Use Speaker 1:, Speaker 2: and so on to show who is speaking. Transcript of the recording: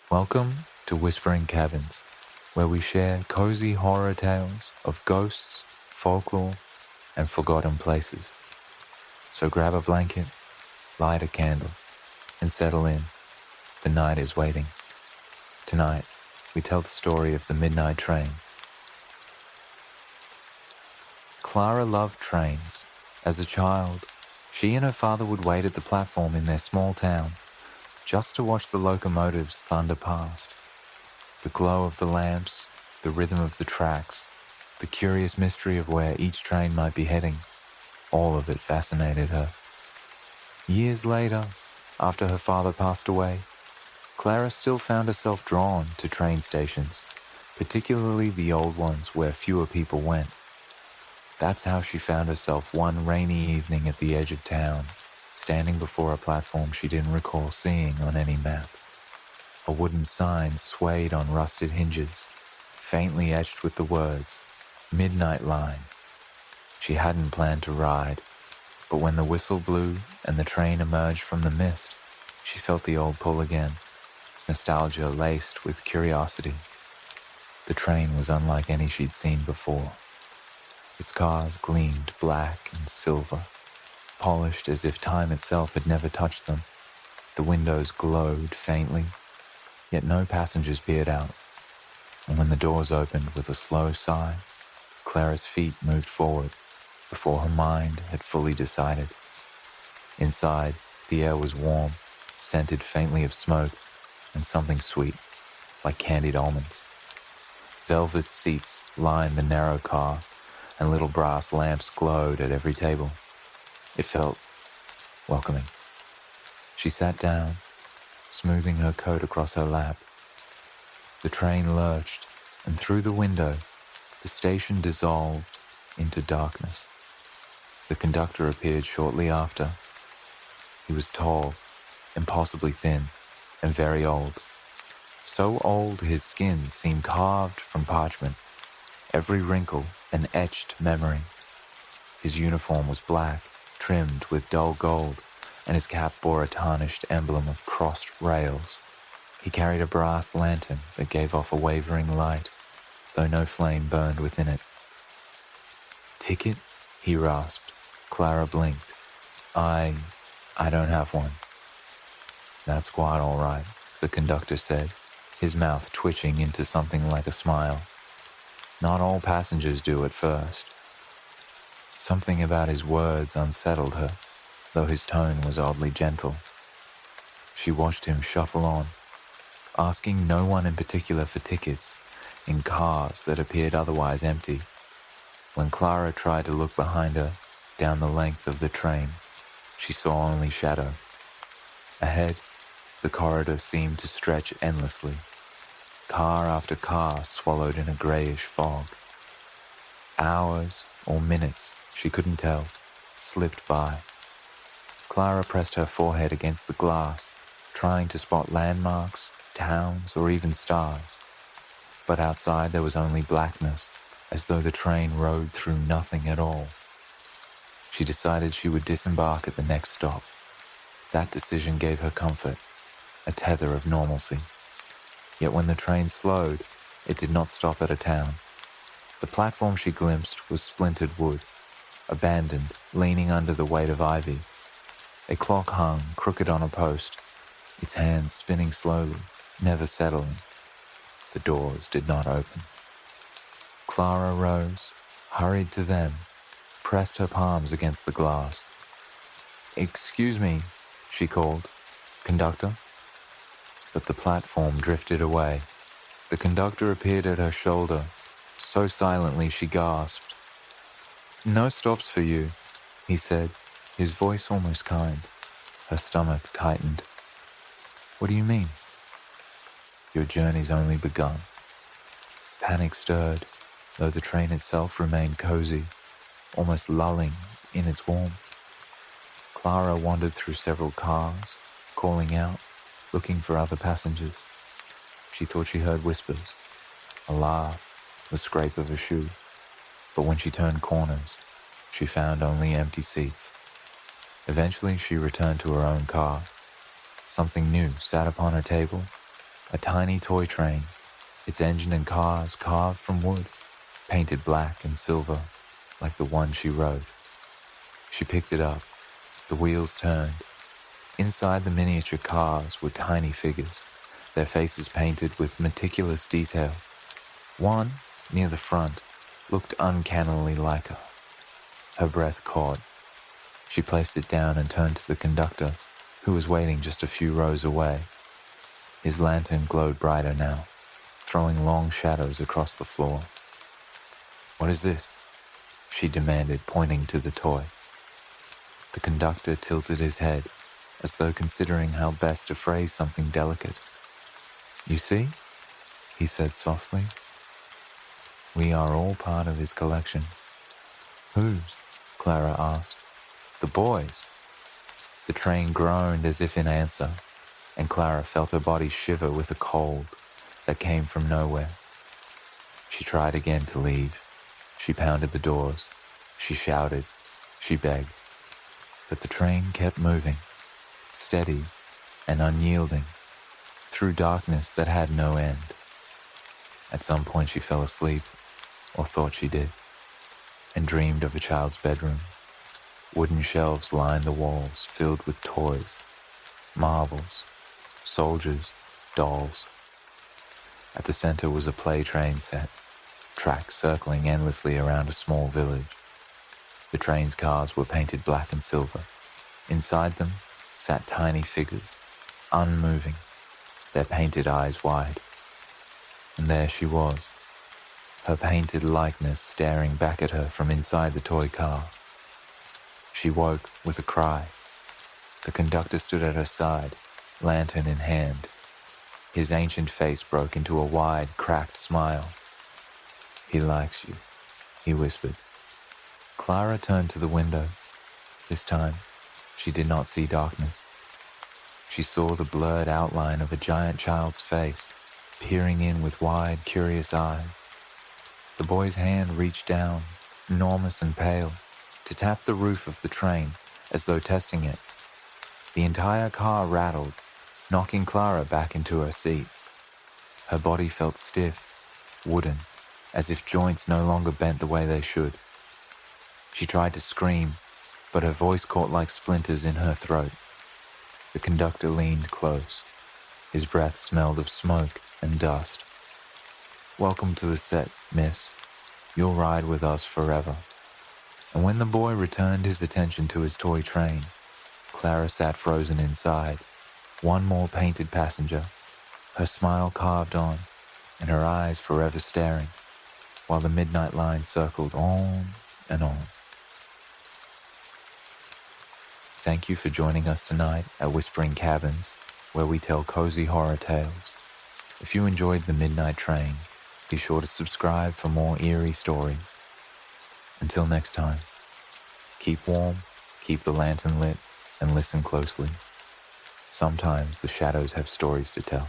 Speaker 1: Welcome to Whispering Cabins, where we share cozy horror tales of ghosts, folklore, and forgotten places. So grab a blanket, light a candle, and settle in. The night is waiting. Tonight, we tell the story of the midnight train. Clara loved trains. As a child, she and her father would wait at the platform in their small town just to watch the locomotives thunder past. The glow of the lamps, the rhythm of the tracks, the curious mystery of where each train might be heading, all of it fascinated her. Years later, after her father passed away, Clara still found herself drawn to train stations, particularly the old ones where fewer people went. That's how she found herself one rainy evening at the edge of town, standing before a platform she didn't recall seeing on any map. A wooden sign swayed on rusted hinges, faintly etched with the words, "Midnight Line." She hadn't planned to ride, but when the whistle blew and the train emerged from the mist, she felt the old pull again, nostalgia laced with curiosity. The train was unlike any she'd seen before. Its cars gleamed black and silver, polished as if time itself had never touched them. The windows glowed faintly, yet no passengers peered out. And when the doors opened with a slow sigh, Clara's feet moved forward before her mind had fully decided. Inside, the air was warm, scented faintly of smoke and something sweet, like candied almonds. Velvet seats lined the narrow car, and little brass lamps glowed at every table. It felt welcoming. She sat down, smoothing her coat across her lap. The train lurched, and through the window, the station dissolved into darkness. The conductor appeared shortly after. He was tall, impossibly thin, and very old. So old his skin seemed carved from parchment, every wrinkle an etched memory. His uniform was black, trimmed with dull gold, and his cap bore a tarnished emblem of crossed rails. He carried a brass lantern that gave off a wavering light, though no flame burned within it. "Ticket?" he rasped. Clara blinked. I don't have one." "That's quite all right," the conductor said, his mouth twitching into something like a smile. "Not all passengers do at first." Something about his words unsettled her, though his tone was oddly gentle. She watched him shuffle on, asking no one in particular for tickets, in cars that appeared otherwise empty. When Clara tried to look behind her, down the length of the train, she saw only shadow. Ahead, the corridor seemed to stretch endlessly. Car after car swallowed in a greyish fog. Hours or minutes, she couldn't tell, slipped by. Clara pressed her forehead against the glass, trying to spot landmarks, towns, or even stars. But outside there was only blackness, as though the train rode through nothing at all. She decided she would disembark at the next stop. That decision gave her comfort, a tether of normalcy. Yet when the train slowed, it did not stop at a town. The platform she glimpsed was splintered wood, abandoned, leaning under the weight of ivy. A clock hung crooked on a post, its hands spinning slowly, never settling. The doors did not open. Clara rose, hurried to them, pressed her palms against the glass. "Excuse me," she called. "Conductor?" But the platform drifted away. The conductor appeared at her shoulder, so silently she gasped. "No stops for you," he said, his voice almost kind. Her stomach tightened. "What do you mean?" "Your journey's only begun." Panic stirred, though the train itself remained cozy, almost lulling in its warmth. Clara wandered through several cars, calling out, looking for other passengers. She thought she heard whispers, a laugh, the scrape of a shoe. But when she turned corners, she found only empty seats. Eventually, she returned to her own car. Something new sat upon her table, A tiny toy train, its engine and cars carved from wood, painted black and silver like the one she rode. She picked it up. The wheels turned. Inside the miniature cars were tiny figures, their faces painted with meticulous detail. One, near the front, looked uncannily like her. Her breath caught. She placed it down and turned to the conductor, who was waiting just a few rows away. His lantern glowed brighter now, throwing long shadows across the floor. "What is this?" she demanded, pointing to the toy. The conductor tilted his head, as though considering how best to phrase something delicate. "You see," he said softly, "we are all part of his collection." "Whose?" Clara asked. "The boys." The train groaned as if in answer, and Clara felt her body shiver with a cold that came from nowhere. She tried again to leave. She pounded the doors. She shouted. She begged. But the train kept moving, steady and unyielding, through darkness that had no end. At some point she fell asleep, or thought she did, and dreamed of a child's bedroom. Wooden shelves lined the walls, filled with toys, marbles, soldiers, dolls. At the center was a play train set, tracks circling endlessly around a small village. The train's cars were painted black and silver. Inside them sat tiny figures, unmoving, their painted eyes wide. And there she was, her painted likeness staring back at her from inside the toy car. She woke with a cry. The conductor stood at her side, lantern in hand. His ancient face broke into a wide, cracked smile. "He likes you," he whispered. Clara turned to the window. This time, she did not see darkness. She saw the blurred outline of a giant child's face, peering in with wide, curious eyes. The boy's hand reached down, enormous and pale, to tap the roof of the train, as though testing it. The entire car rattled, knocking Clara back into her seat. Her body felt stiff, wooden, as if joints no longer bent the way they should. She tried to scream, but her voice caught like splinters in her throat. The conductor leaned close. His breath smelled of smoke and dust. "Welcome to the set, miss. You'll ride with us forever." And when the boy returned his attention to his toy train, Clara sat frozen inside, one more painted passenger, her smile carved on, and her eyes forever staring, while the midnight line circled on and on. Thank you for joining us tonight at Whispering Cabins, where we tell cozy horror tales. If you enjoyed The Midnight Train, be sure to subscribe for more eerie stories. Until next time, keep warm, keep the lantern lit, and listen closely. Sometimes the shadows have stories to tell.